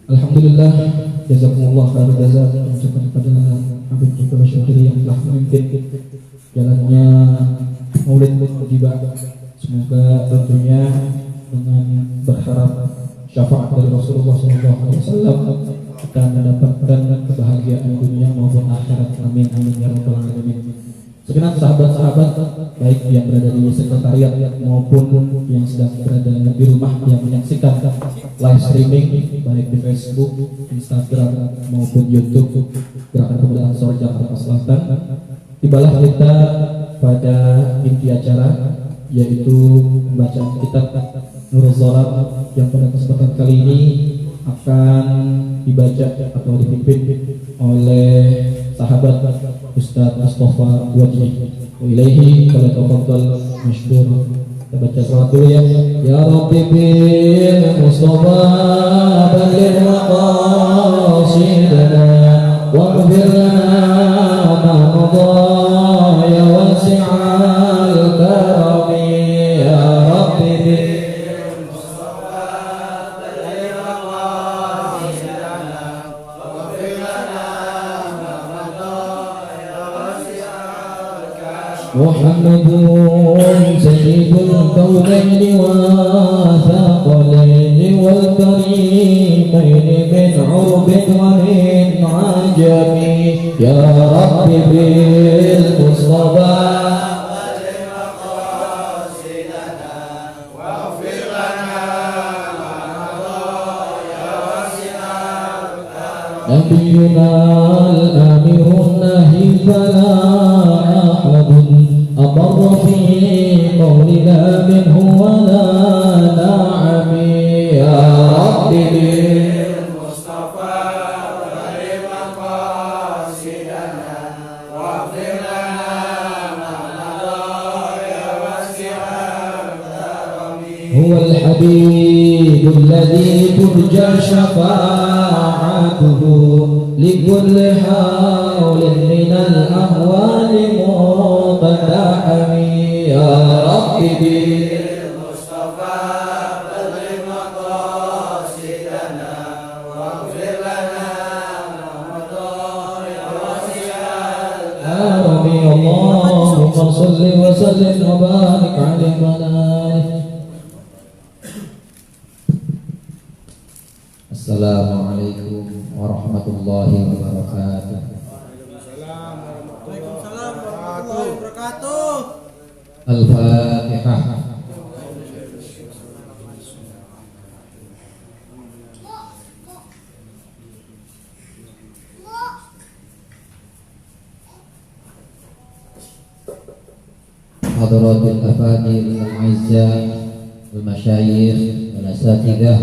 Alhamdulillah, jazakumullah khairan jazaa ucapkan kepada Habib Dr. Syakiri yang telah memimpin jalannya Maulid tiba. Semoga tentunya dengan berharap syafaat dari Rasulullah SAW kita mendapatkan kebahagiaan dunia maupun akhirat. Amin amin ya rabbal alamin. Segenap sahabat-sahabat baik yang berada di sekretariat maupun yang sedang berada di rumah yang menyaksikan live streaming baik di Facebook, Instagram maupun YouTube Gerakan Pemuda Ansor Jakarta Selatan. Tibalah kita pada inti acara, yaitu pembacaan kitab Nurul Zolam yang pada kesempatan kali ini akan dibaca atau dipimpin oleh sahabat Ustaz Mustafa Wajih. Ilaihi falyatafaddal mashkur. Kita baca salawat dulu ya. Ya Rabbi bil Mustafa balligh maqasidana waghfir lana ma madha ya wasi'al karami. Ya Rabbi bil محمد سيد الكونين والثقلين والكريمين من عرب ومن عجم. يا رب بالمصطفى نبينا الأمير النهي فلا أحد أبر في قولنا منه ولا نعم. يا رب بالمصطفى بلغ مقاصدنا واغفر لنا ما مضى يا واسع الكرم. هو الحبيب الذي ترجى شفاعته لكل حول من الأهوال مقتحم. يا رب بالمصطفى بلغ مقاصدنا واغفر لنا ما مضى يا واسع الكرم. اللهم صل وسلم وبارك عليه وعلى آله. Assalamualaikum warahmatullahi wabarakatuh. Waalaikumsalam warahmatullahi wabarakatuh. Al-Fatihah. Hadratul afadil al-a'izzah al-masyayikh wal-asatidah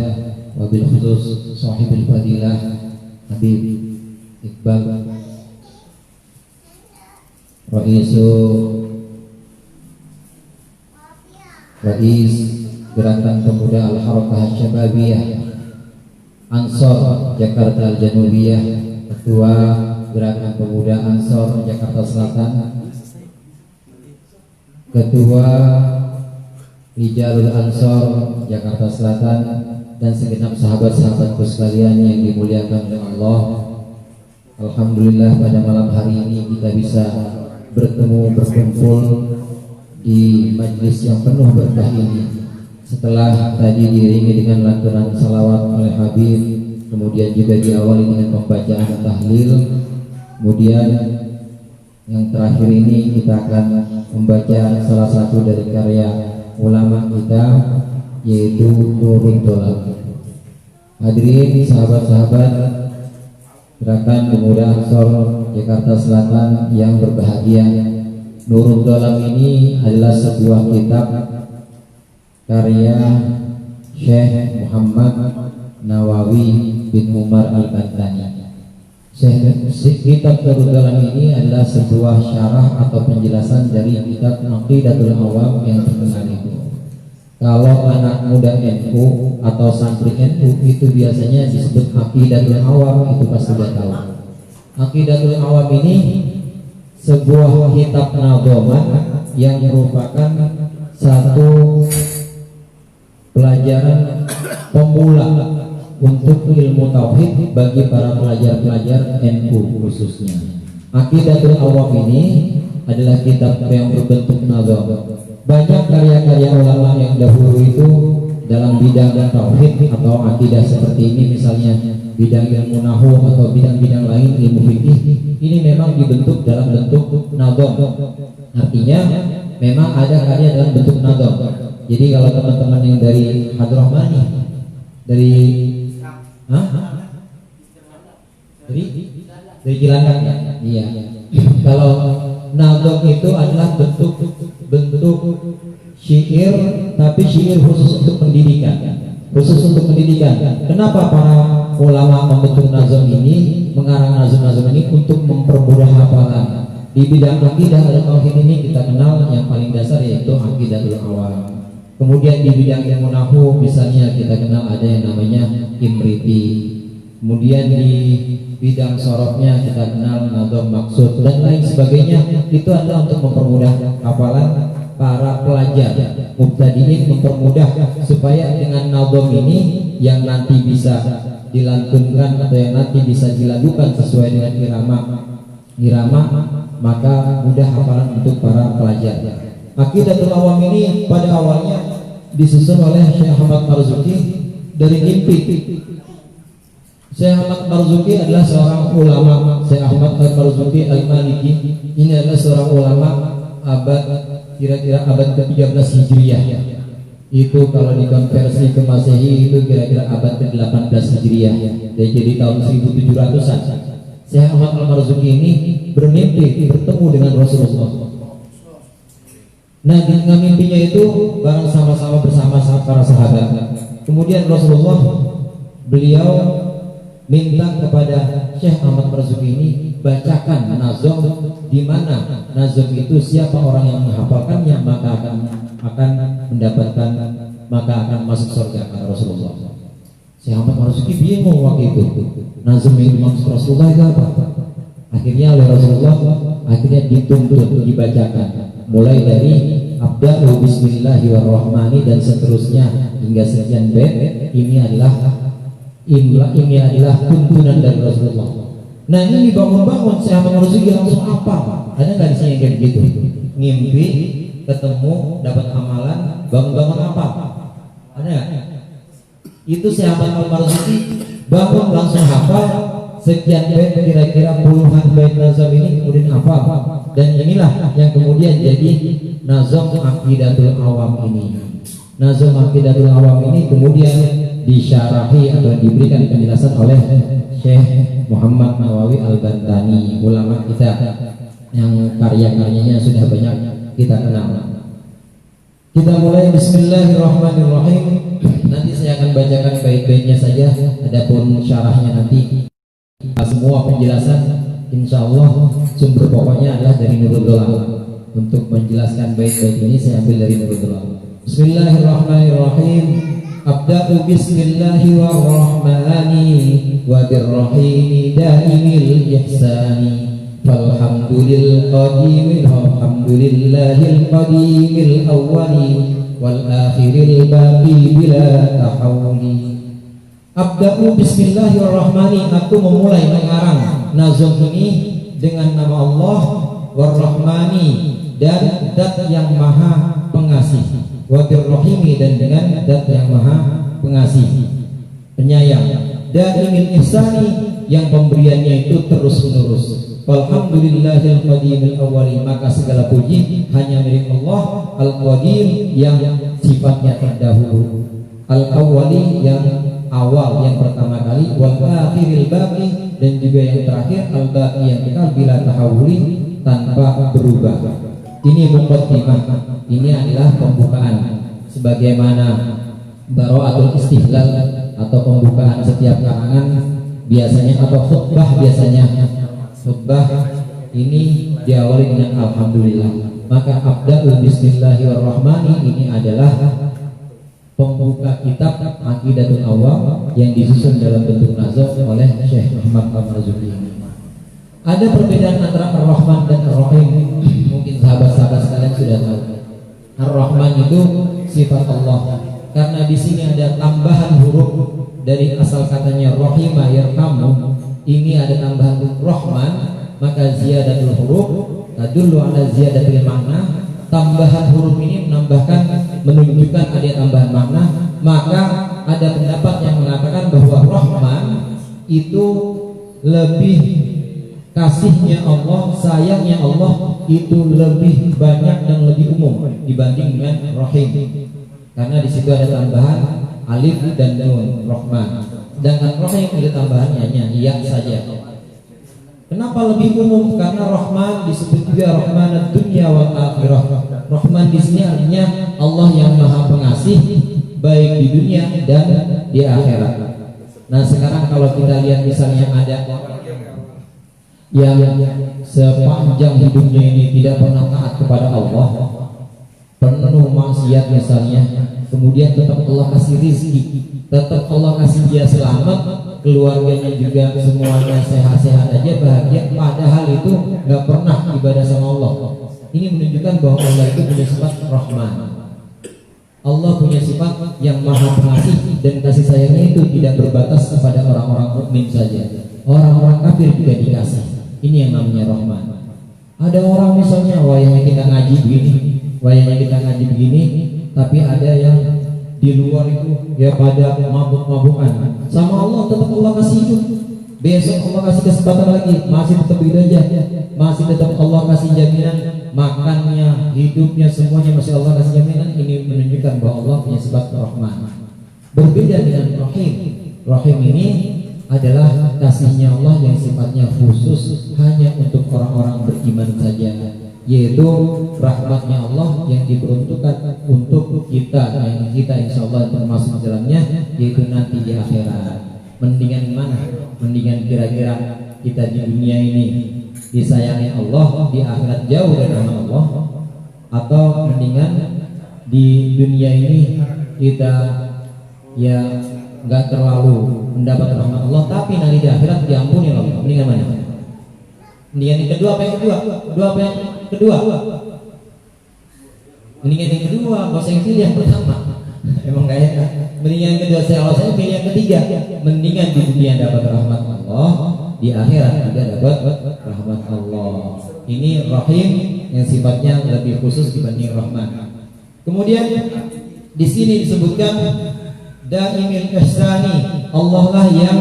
wabil khusus sahibul fadilah Habib Iqbal Rais Gerakan Pemuda Al-Harakah Syababiyah Ansor Jakarta Al-Janubiyah, Ketua Gerakan Pemuda Ansor Jakarta Selatan, Ketua Rijalul Ansor Jakarta Selatan, dan segenap sahabat-sahabatku sekalian yang dimuliakan oleh Allah. Alhamdulillah pada malam hari ini kita bisa bertemu berkumpul di majlis yang penuh berkah ini. Setelah tadi diiringi dengan lantunan salawat oleh Habib, kemudian juga diawali dengan pembacaan tahlil, kemudian yang terakhir ini kita akan membaca salah satu dari karya ulama kita, yaitu Nurul Dolam. Hadirin sahabat-sahabat Gerakan Pemuda Ansor Jakarta Selatan yang berbahagia, Nurul Dolam ini adalah sebuah kitab karya Syekh Muhammad Nawawi bin Umar Al-Bantani. Kitab Nurul Dolam ini adalah sebuah syarah atau penjelasan dari kitab Aqidatul Awam yang terkenal itu. Kalau anak muda NU atau santri NU itu biasanya disebut Aqidatul Awam, itu pasti sudah tahu. Aqidatul Awam ini sebuah kitab nadhaman yang merupakan satu pelajaran pemula untuk ilmu tauhid bagi para pelajar-pelajar NU khususnya. Aqidatul Awam ini adalah kitab yang berbentuk nazam. Banyak karya-karya ulama yang dahulu itu dalam bidang tauhid atau akidah seperti ini, misalnya bidang ilmu nahwu atau bidang-bidang lain ilmu fikih, ini memang dibentuk dalam bentuk nazam. Artinya memang ada karya dalam bentuk nazam. Jadi kalau teman-teman yang dari Hadrahmani, dari Cilandak ya? Iya. Kalau nazam itu adalah bentuk syair, tapi syair khusus untuk pendidikan. Kenapa para ulama membentuk nazam ini, mengarang nazam ini untuk mempermudah hafalan? Di bidang akidah al-tauhid ini kita kenal yang paling dasar yaitu aqidatul awam. Kemudian di bidang ilmu nahwu misalnya kita kenal ada yang namanya Imriti. Kemudian di bidang sorofnya kita kenal nazam maksud dan lain sebagainya. Itu adalah untuk mempermudah hafalan para pelajar mubtadiin, mempermudah supaya dengan nazam ini yang nanti bisa dilantunkan atau yang nanti bisa dilakukan sesuai dengan irama, maka mudah hafalan untuk para pelajar. Aqidatul Awam ini pada awalnya disusun oleh Syekh Ahmad Marzuki dari Ngimpi. Syekh Ahmad Marzuki adalah seorang ulama. Syekh Ahmad Marzuki Al-Maliki ini adalah seorang ulama kira-kira abad ke-13 Hijriah. Itu kalau dikonversi ke Masehi itu kira-kira abad ke-18 Hijriah. Jadi tahun 1700-an. Syekh Ahmad Al-Marzuki ini bermimpi bertemu dengan Rasulullah. Nah, dengan mimpinya itu bareng sama-sama bersama para sahabat. Kemudian Rasulullah beliau minta kepada Syekh Ahmad Marzuki ini bacakan nazam, di mana nazam itu siapa orang yang menghafalkannya maka akan masuk surga, kata Rasulullah. Syekh Ahmad Marzuki bingung waktu itu, nazam yang dimaksud Rasulullah itu apa? Akhirnya oleh Rasulullah dituntut dibacakan mulai dari Abda'u bismillahirrahmanirrahim dan seterusnya hingga sekian bait. Ini adalah tuntunan dari Rasulullah. Nah, ini dibangun-bangun Syekh Ahmad Marzuki langsung apa? Ada nggak di sini kayak begitu? Ngimpi, ketemu, dapat amalan, bangun-bangun apa? Ada nggak? Itu Syekh Ahmad Marzuki bangun langsung hafal sekian bait, kira-kira puluhan bait nazam ini kemudian apa? Dan inilah yang kemudian jadi nazam Aqidatul Awam ini. Nazam Aqidatul Awam ini kemudian disyarahi atau diberikan penjelasan oleh Syekh Muhammad Nawawi Al-Bantani, ulama kita yang karya-karyanya sudah banyak kita kenal. Kita mulai bismillahirrahmanirrahim. Nanti saya akan bacakan bait-baitnya saja, adapun syarahnya nanti. Semua penjelasan insyaallah sumber pokoknya adalah dari Nurul Dolam. Untuk menjelaskan bait-bait ini saya ambil dari Nurul Dolam. Bismillahirrahmanirrahim. Abda'u bismillahi warrahmani wa birrahimi daimil ihsani falhamdulil qadimil hamdulillahil qadimil awwali wal akhiril baqi bila tahawuli. Abda'u bismillahirrahmanirrahim. Aku memulai mengarang nazam ini dengan nama Allah warrahmani, dan zat yang maha pengasih, wa birrahimi, dan dengan zat yang maha pengasih penyayang, daimil ihsani, yang pemberiannya itu terus menerus. Walhamdulillahil qadimil awwali, maka segala puji hanya milik Allah al-qadim yang sifatnya terdahulu, al-awwali yang awal, yang pertama kali, wal akhiril baqi, dan juga yang terakhir, al-baqi yang kekal bila tahawuli, tanpa berubah. Ini muqaddimah, ini adalah pembukaan sebagaimana bara'atul istihlal atau pembukaan setiap karangan biasanya, atau khutbah biasanya. Khutbah ini diawali dengan alhamdulillah. Maka abda'u bismillahirrahmanirrahim ini adalah pembuka kitab Aqidatul Awam yang disusun dalam bentuk nazam oleh Syekh Muhammad Al-Marzuki. Ada perbedaan antara Ar-Rahman dan Ar-Rahim. Mungkin sahabat-sahabat sekalian sudah tahu. Ar-Rahman itu sifat Allah, karena di sini ada tambahan huruf dari asal katanya rahimah yarhamu, ini ada tambahan rahman, maka ziyadatul huruf tadullu ala ziyadatil makna. Tambahan huruf ini menunjukkan ada tambahan makna. Maka ada pendapat yang mengatakan bahwa rahman itu lebih kasihnya Allah, sayangnya Allah itu lebih banyak dan lebih umum dibanding dengan rahim, karena di situ ada tambahan alif dan nun rahman. Sedangkan rahim ada tambahannya hanya ya saja. Kenapa lebih umum? Karena rahman disebut juga rahman dunya wal akhirah. Rahman di sini artinya Allah yang maha pengasih baik di dunia dan di akhirat. Nah sekarang kalau kita lihat misalnya ada yang sepanjang hidupnya ini tidak pernah taat kepada Allah, penuh maksiat misalnya, kemudian tetap Allah kasih rizki, tetap Allah kasih dia selamat, keluarganya juga semuanya sehat-sehat aja, bahagia, padahal itu nggak pernah ibadah sama Allah. Ini menunjukkan bahwa Allah itu punya sifat Rahman. Allah punya sifat yang maha pengasih, dan kasih sayangnya itu tidak berbatas kepada orang-orang mukmin saja, orang-orang kafir juga dikasih. Ini yang namanya Rahman. Ada orang misalnya wayangnya kita ngaji begini, tapi ada yang di luar itu ya pada mabuk-mabukan. Sama Allah tetap Allah kasih hidup. Besok Allah kasih kesempatan lagi, masih tetap begitu aja. Masih tetap Allah kasih jaminan makannya, hidupnya, semuanya masih Allah kasih jaminan. Ini menunjukkan bahwa Allah punya sifat Rahman. Berbeda dengan Rahim. Rahim ini adalah kasihnya Allah yang sifatnya khusus hanya untuk orang-orang beriman saja, yaitu rahmatnya Allah yang diperuntukkan untuk kita, yang kita insya Allah termasuk dalamnya, yaitu nanti di akhirat. Mendingan mana? Mendingan kira-kira kita di dunia ini disayangi Allah, di akhirat jauh dari Allah, atau mendingan di dunia ini kita ya nggak terlalu mendapat rahmat Allah, tapi nanti di akhirat diampuni Allah. Mendingan mana? Mendingan yang kedua apa yang kedua? Mendingan yang kedua, nggak usah yang pilih yang pertama. Emang gak ya? Mendingan yang kedua, saya pilih yang ketiga. Mendingan di dunia dapat rahmat Allah, di akhirat juga dapat rahmat Allah. Ini Rahim yang sifatnya lebih khusus dibanding Rahman. Kemudian di sini disebutkan Daimil ihsani, Allah lah yang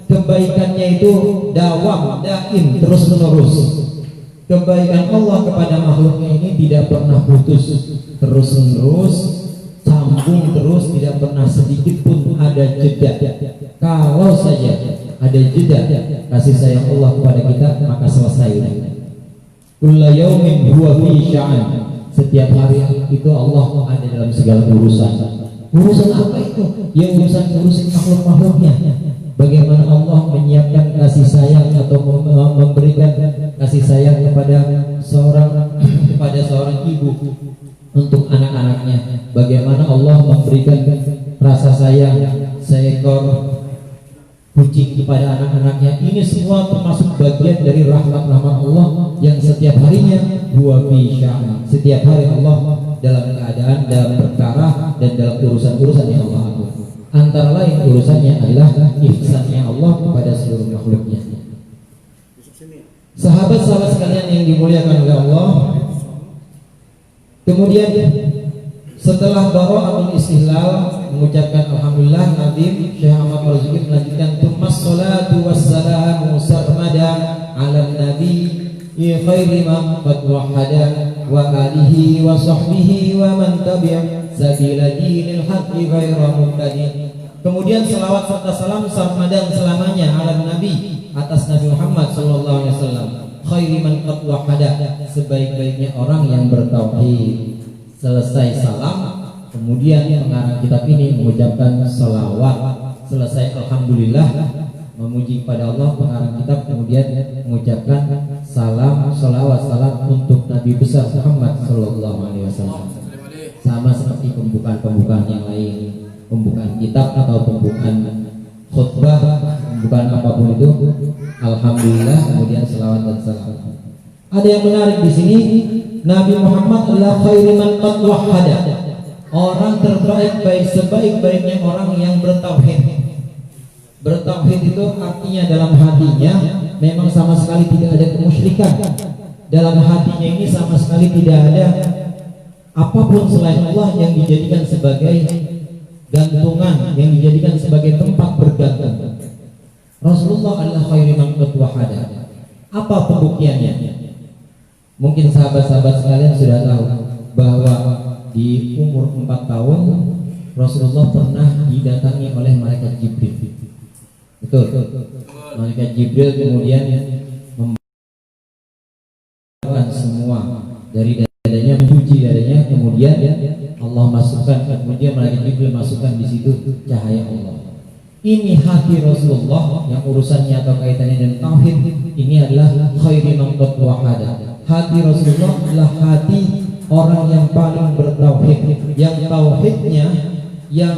kebaikannya itu dawam, daim, terus menerus. Kebaikan Allah kepada makhluknya ini tidak pernah putus, terus menerus, sambung terus, tidak pernah sedikit pun ada jeda. Kalau saja ada jeda kasih sayang Allah kepada kita, maka selesai. Kulla yaumin huwa fi sya'an. Setiap hari itu Allah ada dalam segala urusan. Urusan apa itu? Ya urusan makhluk-makhluknya. Bagaimana Allah menyiapkan kasih sayang atau memberikan kasih sayang kepada seorang ibu untuk anak-anaknya. Bagaimana Allah memberikan rasa sayang seekor kucing kepada anak-anaknya. Ini semua termasuk bagian dari rahmat-rahmat Allah yang setiap harinya huwa fi sya'an. Setiap hari Allah dalam keadaan, dalam perkara, dan dalam urusan-urusan yang Allah atur. Antara lain urusannya adalah ihsannya Allah kepada seluruh makhluknya. Sahabat-sahabat sekalian yang dimuliakan oleh Allah, kemudian setelah bara'atul istihlal mengucapkan alhamdulillah, Nabi Syekh Ahmad Marzuki melanjutkan tumas salatu wassalamu sarmada ala nabi khairi man qad wahada wa alihi wa sahbihi wa man tabi'a sabila dinil haqqi ghaira mubtadi. Kemudian selawat serta salam sarmadan selamanya ala nabi, atas Nabi Muhammad sallallahu alaihi wasallam, khairi man qad wahada, sebaik-baiknya orang yang bertauhid. Selesai salam, kemudian pengarang kitab ini mengucapkan salawat. Selesai alhamdulillah memuji kepada Allah, pengarang kitab kemudian mengucapkan salam, salawat, salam untuk Nabi besar Muhammad sallallahu alaihi wasallam. Sama seperti pembukaan yang lain, pembukaan kitab atau pembukaan khutbah, pembukaan apapun itu, alhamdulillah kemudian salawat dan salam. Ada yang menarik di sini, Nabi Muhammad adalah khairu man qad wahhada, orang terbaik, baik sebaik-baiknya orang yang bertauhid. Bertauhid itu artinya dalam hatinya memang sama sekali tidak ada kemusyrikan. Dalam hatinya ini sama sekali tidak ada apapun selain Allah yang dijadikan sebagai gantungan, yang dijadikan sebagai tempat bergantung. Rasulullah adalah khairu man qad wahada. Apa pembuktiannya? Mungkin sahabat-sahabat sekalian sudah tahu bahwa di umur 4 tahun Rasulullah pernah didatangi oleh malaikat Jibril. Betul. Malaikat Jibril kemudian membawa semua dari dadanya, mencuci dadanya, kemudian Allah masukkan, kemudian malaikat Jibril masukkan di situ cahaya Allah. Ini hati Rasulullah yang urusannya atau kaitannya dengan tauhid, ini adalah khairu man qad wahada. Hati Rasulullah adalah hati orang yang paling bertauhid, yang tauhidnya, yang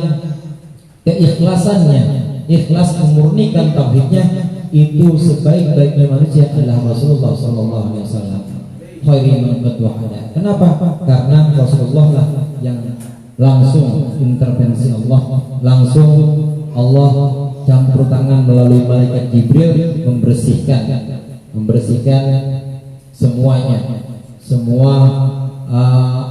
keikhlasannya, ikhlas memurnikan tauhidnya, itu sebaik-baiknya manusia adalah Rasulullah sallallahu alaihi wasallam. Khairu man qad wahada. Kenapa? Karena Rasulullah lah yang langsung intervensi Allah, langsung Allah campur tangan melalui malaikat Jibril membersihkan semuanya, semua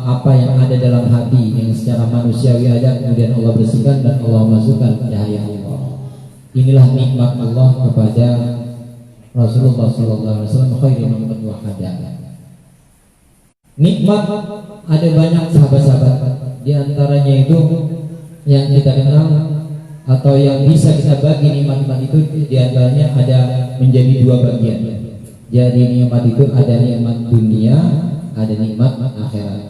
apa yang ada dalam hati yang secara manusiawi ada, kemudian Allah bersihkan dan Allah masukkan cahaya Allah. Inilah nikmat Allah kepada Rasulullah sallallahu alaihi wasallam, khairu man qad wahada. Nikmat ada banyak sahabat-sahabat, di antaranya itu yang kita kenal atau yang bisa kita bagi nikmat-nikmat itu, di antaranya ada menjadi 2 bagian. Jadi nikmat itu ada nikmat dunia, ada nikmat akhirat.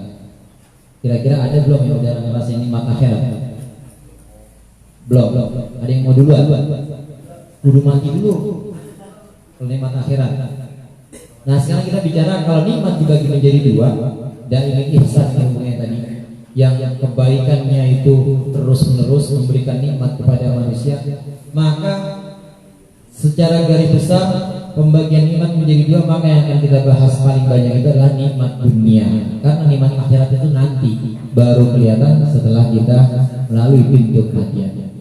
Kira-kira ada belum yang udah ngerasain nikmat akhirat? Belum. Ada yang mau duluan? Kudu mati dulu kalau nikmat akhirat. Nah sekarang kita bicara kalau nikmat dibagi menjadi 2, dan ini ihsan yang tadi, yang kebaikannya itu terus-menerus memberikan nikmat kepada manusia, maka secara garis besar pembagian nikmat menjadi 2, maka yang akan kita bahas paling banyak itu adalah nikmat dunia, karena nikmat akhirat itu nanti baru kelihatan setelah kita melalui pintu kematian.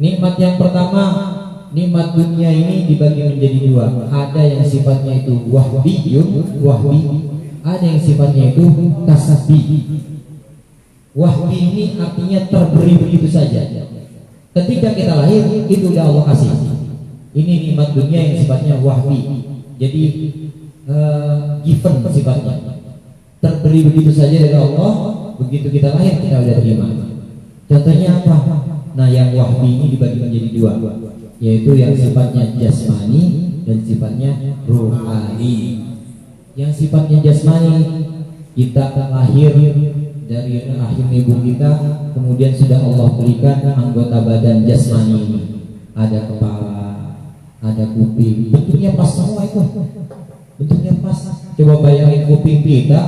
Nikmat yang pertama, nikmat dunia ini dibagi menjadi 2. Ada yang sifatnya itu wahbi, ada yang sifatnya itu kasabi. Wahbi ini artinya terberi begitu saja. Ketika kita lahir itu udah Allah kasih. Ini nikmat dunia yang sifatnya wahbi. Jadi given sifatnya. Terberi begitu saja dari Allah. Begitu kita lahir kita udah terima. Contohnya apa? Nah yang wahbi ini dibagi menjadi 2, yaitu yang sifatnya jasmani dan sifatnya ruhani. Yang sifatnya jasmani, kita lahir dari rahim ibu kita, kemudian sudah Allah berikan anggota badan jasmani ini. Ada kepala, ada kuping, bentuknya pas semua itu. Bentuknya pas. Coba bayangin kuping kita,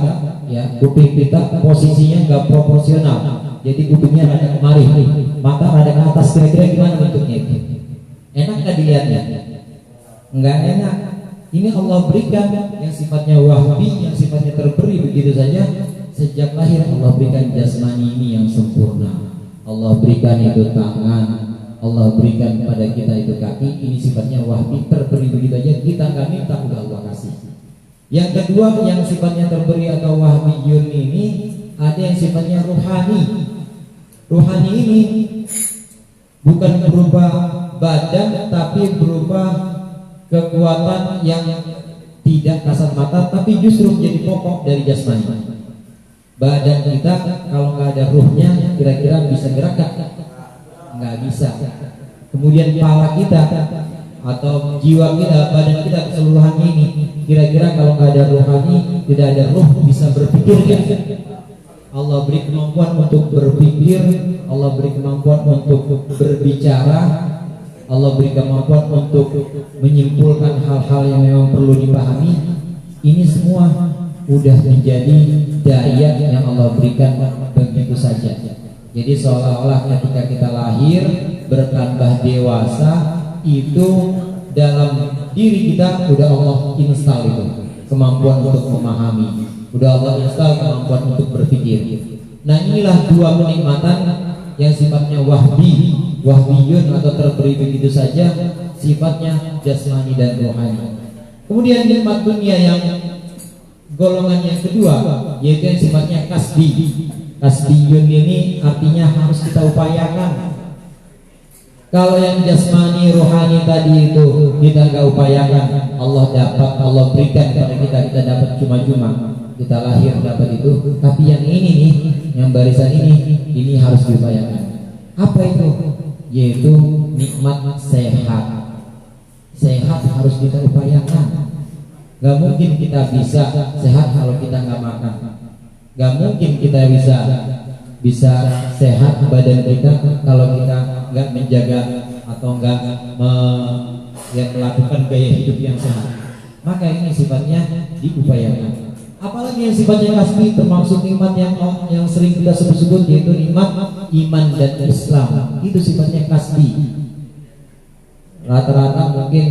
ya kuping kita posisinya nggak proporsional. Jadi kupingnya rada kemari, mata rada ke atas, kira-kira gimana bentuknya itu? Enak nggak dilihatnya? Nggak enak. Ini Allah berikan yang sifatnya wahbi, yang sifatnya terberi begitu saja. Sejak lahir Allah berikan jasmani ini yang sempurna. Allah berikan itu tangan, Allah berikan kepada kita itu kaki. Ini sifatnya wahbi, terberi begitu saja. Kita nggak minta, udah Allah kasih. Yang kedua, yang sifatnya terberi atau wahbiyun ini, ada yang sifatnya ruhani. Ruhani ini bukan berupa badan, tapi berupa kekuatan yang tidak kasat mata, tapi justru menjadi pokok dari jasmani. Badan kita kalau nggak ada ruhnya, kira-kira bisa gerak nggak bisa. Kemudian kepala kita atau jiwa kita, badan kita keseluruhannya ini, kira-kira kalau nggak ada ruhani, tidak ada ruh, bisa berpikir kan? Allah beri kemampuan untuk berpikir, Allah beri kemampuan untuk berbicara, Allah beri kemampuan untuk menyimpulkan hal-hal yang memang perlu dipahami. Ini semua udah menjadi daya yang Allah berikan begitu saja. Jadi seolah-olah ketika kita lahir bertambah dewasa, itu dalam diri kita udah Allah install itu kemampuan untuk memahami, udah Allah install kemampuan untuk berpikir. Nah inilah 2 kenikmatan yang sifatnya wahbi, wahyun atau terberi begitu saja, sifatnya jasmani dan rohani. Kemudian nikmat dunia yang golongan yang kedua, yaitu yang sifatnya kasbi. Kasbiyun ini artinya harus kita upayakan. Kalau yang jasmani rohani tadi itu kita nggak upayakan, Allah dapat, Allah berikan kepada kita dapat cuma-cuma, kita lahir dapat itu. Tapi yang ini nih, yang barisan ini harus diupayakan. Apa itu? Yaitu nikmat sehat. Sehat harus kita upayakan. Gak mungkin kita bisa sehat kalau kita nggak makan. Gak mungkin kita bisa sehat badan kita kalau kita nggak menjaga atau nggak melakukan gaya hidup yang sehat. Maka ini sifatnya diupayakan. Apalagi yang sifatnya kasbi, termasuk nikmat yang sering kita sebut-sebut, yaitu nikmat iman dan Islam. Itu sifatnya kasbi. Rata-rata mungkin,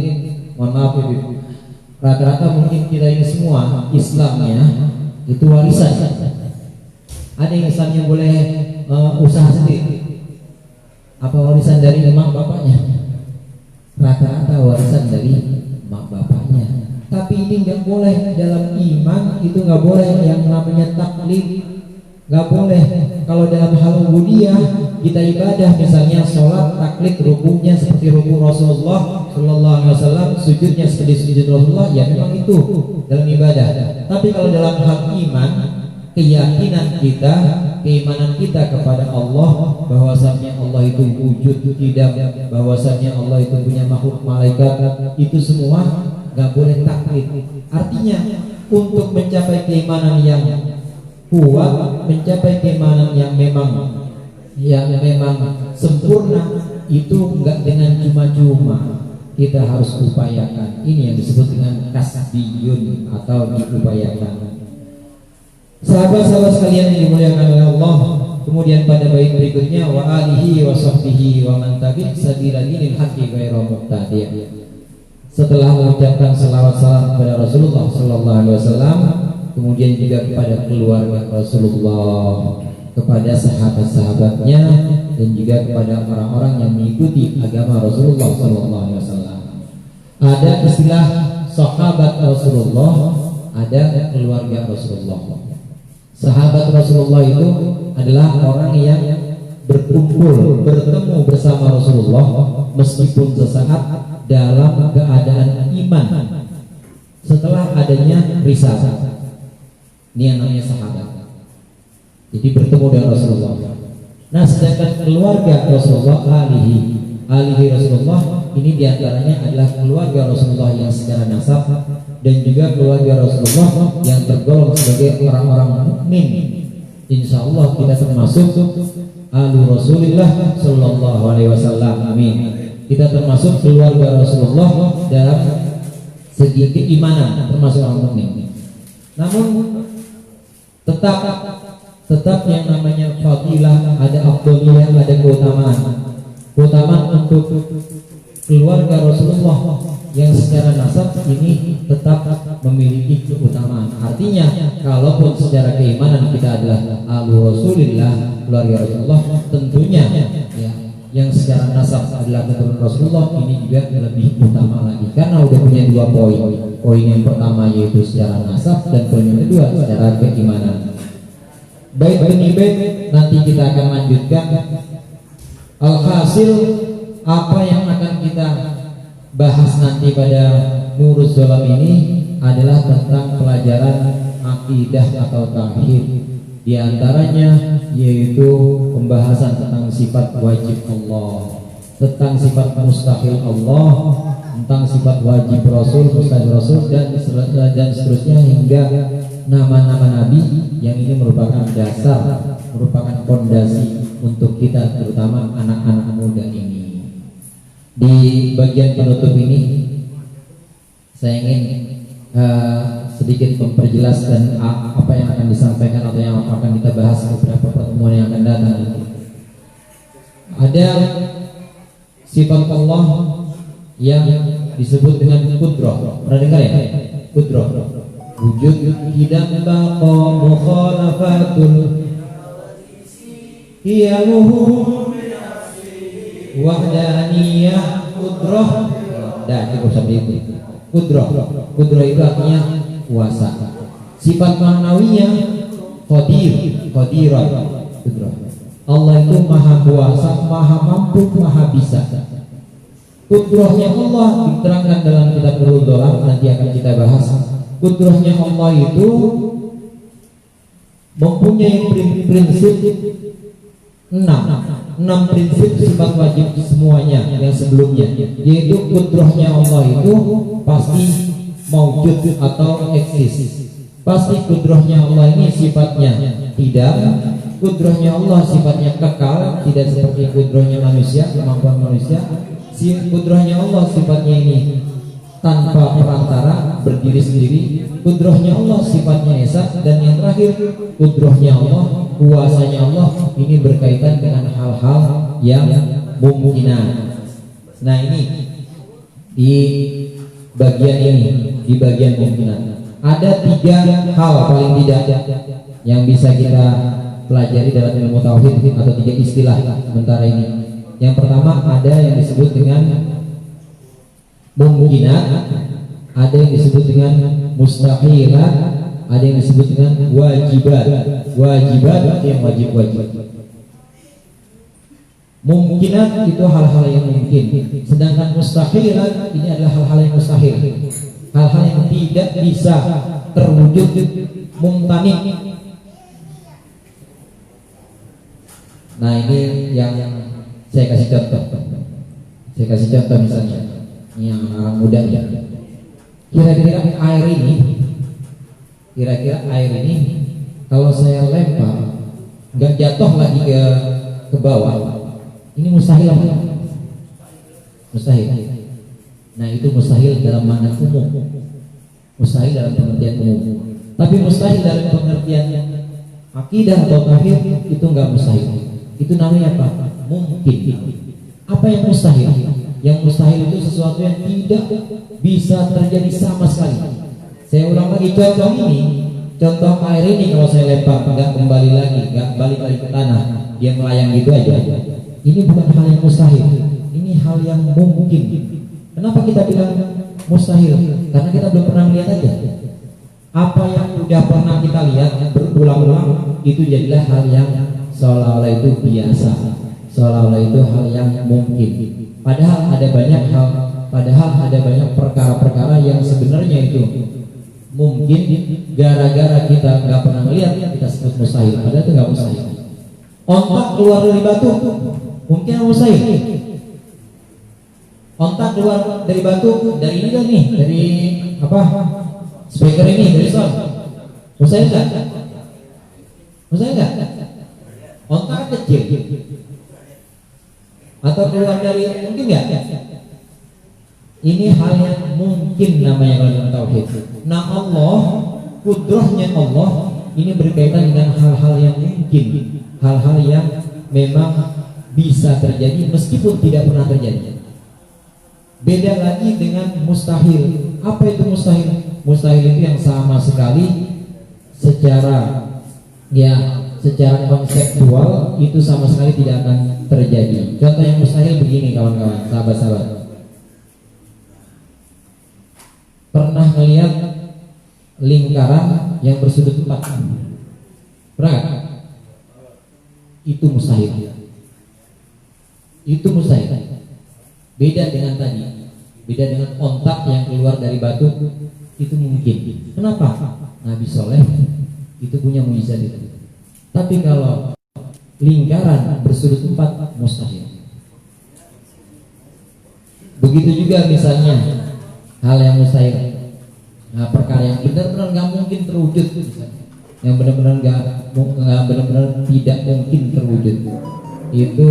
mohon maaf Ibu, rata-rata mungkin kita ini semua Islamnya itu warisan. Ada yang Islamnya boleh usaha sendiri. Apa warisan dari emak bapaknya? Rata-rata warisan dari emak bapaknya. Tapi ini nggak boleh dalam iman, itu nggak boleh yang namanya taklid, nggak boleh. Kalau dalam hal ubudiyah kita ibadah, misalnya sholat taklid rukunya seperti ruku Rasulullah Shallallahu Alaihi Wasallam, sujudnya seperti sujud Rasulullah, ya memang itu dalam ibadah. Tapi kalau dalam hal iman, keyakinan kita, keimanan kita kepada Allah, bahwasanya Allah itu wujud tidak, bahwasanya Allah itu punya makhluk malaikat, itu semua nggak boleh taklid. Artinya untuk mencapai keimanan yang kuat, mencapai keimanan yang memang sempurna, itu nggak dengan cuma-cuma, kita harus upayakan. Ini yang disebut dengan kasbiyun atau diupayakan. Sahabat-sahabat sekalian yang dimuliakan oleh Allah. Kemudian pada bait berikutnya, wa alihi wa sahbihi wa man tabi' sabila dinil haqqi ghairu muqtadi'. Setelah mengucapkan selawat salam kepada Rasulullah Sallallahu Alaihi Wasallam, kemudian juga kepada keluarga Rasulullah, kepada sahabat-sahabatnya, dan juga kepada orang-orang yang mengikuti agama Rasulullah Sallallahu Alaihi Wasallam. Ada istilah sahabat Rasulullah, ada keluarga Rasulullah. Sahabat Rasulullah itu adalah orang yang berkumpul, bertemu bersama Rasulullah meskipun sesaat dalam keadaan iman setelah adanya risalah. Ini yang namanya sahabat. Jadi bertemu dengan Rasulullah. Nah, sedangkan keluarga Rasulullah, alihi Rasulullah, ini diantaranya adalah keluarga Rasulullah yang secara nasab, dan juga keluarga Rasulullah yang tergolong sebagai orang-orang mukmin. Insya Allah kita termasuk alu Rasulullah Sallallahu Alaihi Wasallam. Amin. Kita termasuk keluarga Rasulullah dalam segi keimanan, termasuk orang mukmin. Namun tetap yang namanya fadilah, ada afdhaliyah, ada keutamaan untuk keluarga Rasulullah yang secara nasab ini tetap memiliki keutamaan. Artinya, kalaupun secara keimanan kita adalah alu Rasulillah, keluarga Rasulullah, tentunya ya, yang secara nasab adalah keturunan Rasulullah, ini juga lebih utama lagi karena udah punya dua poin. Poin yang pertama yaitu secara nasab, dan poin yang kedua secara keimanan. Baik bait nanti kita akan lanjutkan. Alhasil apa yang akan kita bahas nanti pada Nuruz Zolam ini adalah tentang pelajaran akidah atau tauhid. Di antaranya yaitu pembahasan tentang sifat wajib Allah, tentang sifat mustahil Allah, tentang sifat wajib Rasul, mustahil Rasul, dan seterusnya hingga nama-nama Nabi, yang ini merupakan dasar, merupakan fondasi untuk kita, terutama anak-anak muda ini. Di bagian penutup ini saya ingin sedikit memperjelas dan apa yang akan disampaikan atau yang akan kita bahas beberapa pertemuan yang akan datang. Ada sifat Allah yang disebut dengan kudrah. Pernah dengar ya? Kudrah. Wujud hidam baqa mukhalafatul hiyamuhu wahdaniyah, qudrah. Dan itu seperti itu. Qudrah itu artinya kuasa. Sifat ma'nawiyah qadirah. Qudrah. Allah itu maha kuasa, maha mampu, maha bisa. Qudrahnya Allah diterangkan dalam kitab Al-Dolah, nanti akan kita bahas. Qudrahnya Allah itu mempunyai prinsip 6 prinsip sifat wajib semuanya yang sebelumnya, yaitu qudrahnya Allah itu pasti maujud atau eksis. Pasti qudrahnya Allah ini sifatnya tidak, qudrahnya Allah sifatnya kekal, tidak seperti qudrahnya manusia, kemampuan manusia. Qudrahnya Allah sifatnya ini tanpa perantara, berdiri sendiri. Qudrahnya Allah sifatnya esa. Dan yang terakhir, qudrahnya Allah, kuasanya Allah ini berkaitan dengan hal-hal yang mungkinan. Nah ini di bagian mungkinan ada 3 hal paling tidak yang bisa kita pelajari dalam ilmu tauhid, atau 3 istilah sementara ini. Yang pertama ada yang disebut dengan mungkinat, ada yang disebut dengan mustahilat, ada yang disebut dengan wajibat. Wajibat itu yang wajib. Mungkinat itu hal-hal yang mungkin, sedangkan mustahilat ini adalah hal-hal yang mustahil, hal-hal yang tidak bisa terwujud, mumtani. Nah ini yang saya kasih contoh misalnya yang orang muda ya. Kira-kira air ini kalau saya lempar nggak jatuh lagi ke bawah, ini mustahil apa? Mustahil. Nah itu mustahil dalam makna umum, mustahil dalam pengertian umum. Tapi mustahil dalam pengertian akidah atau tauhid itu nggak mustahil. Itu namanya apa? Mungkin. Apa yang mustahil? Yang mustahil itu sesuatu yang tidak bisa terjadi sama sekali. Saya ulang lagi contoh ini. Contoh air ini kalau saya lempar nggak kembali lagi, nggak balik lagi ke tanah, dia melayang gitu aja. Ini bukan hal yang mustahil. Ini hal yang mungkin. Kenapa kita bilang mustahil? Karena kita belum pernah lihat aja. Apa yang sudah pernah kita lihat berulang-ulang itu jadilah hal yang seolah-olah itu biasa, seolah-olah itu hal yang mungkin. Padahal ada banyak perkara-perkara yang sebenarnya itu mungkin, gara-gara kita nggak pernah melihat kita sebut mustahil. Padahal itu nggak mustahil. Ontak keluar dari batu mungkin mustahil. Ontak keluar dari batu, dari ini kan nih, dari apa? Speaker ini, dari sound. Mustahil nggak? Mustahil nggak? Ontak kecil atau keluar dari, mungkin nggak? Ini hal yang mungkin namanya kalau dalam tauhid. Nah Allah, kudrahnya Allah ini berkaitan dengan hal-hal yang mungkin, hal-hal yang memang bisa terjadi meskipun tidak pernah terjadi. Beda lagi dengan mustahil. Apa itu mustahil? Mustahil itu yang sama sekali secara konseptual itu sama sekali tidak akan terjadi. Contoh yang mustahil begini kawan-kawan, sahabat-sahabat. Pernah melihat lingkaran yang bersudut 4? Pernah? Itu mustahil. Itu mustahil. Beda dengan tadi. Beda dengan ontak yang keluar dari batu, itu mungkin. Kenapa? Nabi Soleh itu punya mujizat itu. Tapi kalau lingkaran bersudut 4, mustahil. Begitu juga misalnya hal yang mustahil, nah, perkara yang benar-benar nggak mungkin terwujud, yang benar-benar tidak mungkin terwujud, itu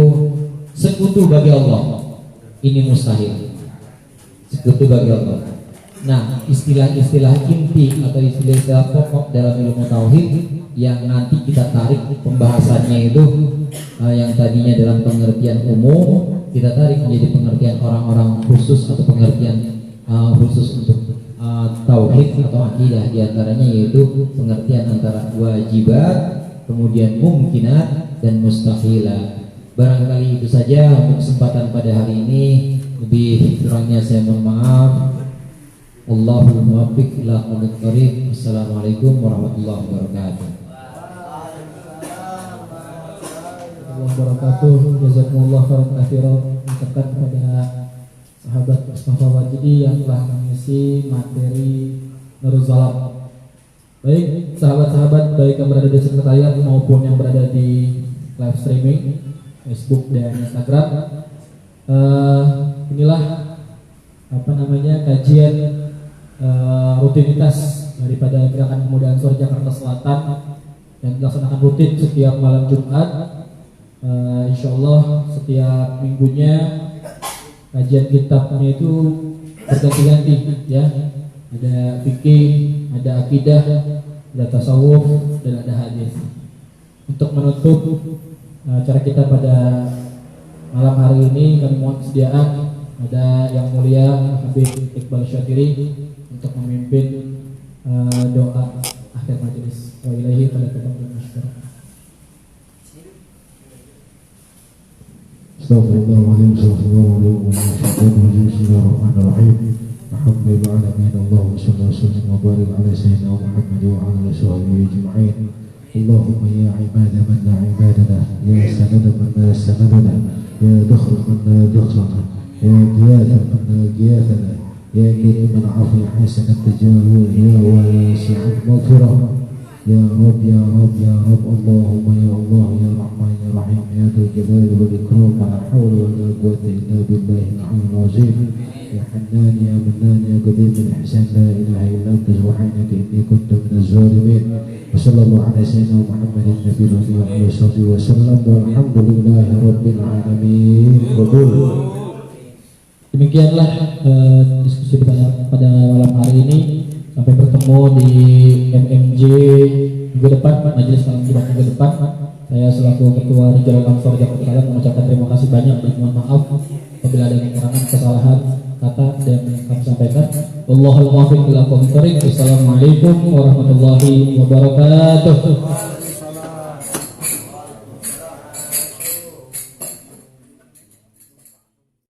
sekutu bagi Allah. Ini mustahil, sekutu bagi Allah. Nah, istilah-istilah inti atau istilah-istilah pokok dalam ilmu tauhid yang nanti kita tarik pembahasannya itu, yang tadinya dalam pengertian umum kita tarik menjadi pengertian orang-orang khusus atau pengertian khusus untuk tauhid atau akidah. Di antaranya yaitu pengertian antara wajibat, kemudian mumkinat dan mustahilat. Barangkali itu saja untuk kesempatan pada hari ini. Lebih kurangnya saya mohon maaf. Wallahul muwaffiq ila aqwamit thoriq. Wassalamualaikum warahmatullahi wabarakatuh. Wabarakatuh. Jazakumullah khairan katsiran. Ucapkan kepada sahabat Mustafa Wajidi yang telah mengisi materi Nurul Zalam. Baik, sahabat-sahabat baik yang berada di sekretariat maupun yang berada di live streaming Facebook dan Instagram. Inilah kajian rutinitas daripada Gerakan Pemuda Ansor Jakarta Selatan yang dilaksanakan rutin setiap malam Jumat. Insya Allah setiap minggunya kajian kitabnya itu berganti-ganti ya. Ada fikih, ada akidah, ada tasawuf, dan ada hadis. Untuk menutup acara kita pada malam hari ini, kami mohon kesediaan ada yang mulia Habib Iqbal Syatiri untuk memimpin doa akhir majelis. Wa ilaihi falatafaddal masykurun. Astagfirullahaladzim, astagfirullahaladzim, bismillahirrahmanirrahim. Alhamdulillah alamin, Allahumma salli wa sallim wa barik ala sayyidina Muhammad wa ala sahbihi ajma'in. Allahumma ya ibada man la ibadana, ya sanada man la sanadana, ya dukhra man la dukhrana, ya giyatha man la giyathana, ya kiriman afi hasanat tajawul, ya wasi'at maghfirah. Ya Rabb, ya Rabb, ya Rabb, Allahumma ya Allah, ya Rahman, ya Rahim, ya Dzul Jalali wal Ikram, la hawla wa la quwwata illa billahil aliyyil azim. Ya Hannan, ya Mannan, ya Qadir bil ihsan, la ilaha illa anta subhanaka inni kuntu minaz zalimin. Wa sallallahu ala sayyidina Muhammadin nabiyil ummi wa alihi wa sallam, walhamdulillahi rabbil alamin. Demikianlah diskusi pada malam hari ini. Sampai bertemu di MMJ minggu depan, majelis malam Jumat minggu depan. Saya selaku Ketua Rijal Ansor Jakarta Selatan mengucapkan terima kasih banyak dan mohon maaf apabila ada kekurangan, kesalahan kata dan kami sampaikan. Wallahul muwaffiq ila aqwamit thoriq. Wassalamualaikum warahmatullahi wabarakatuh.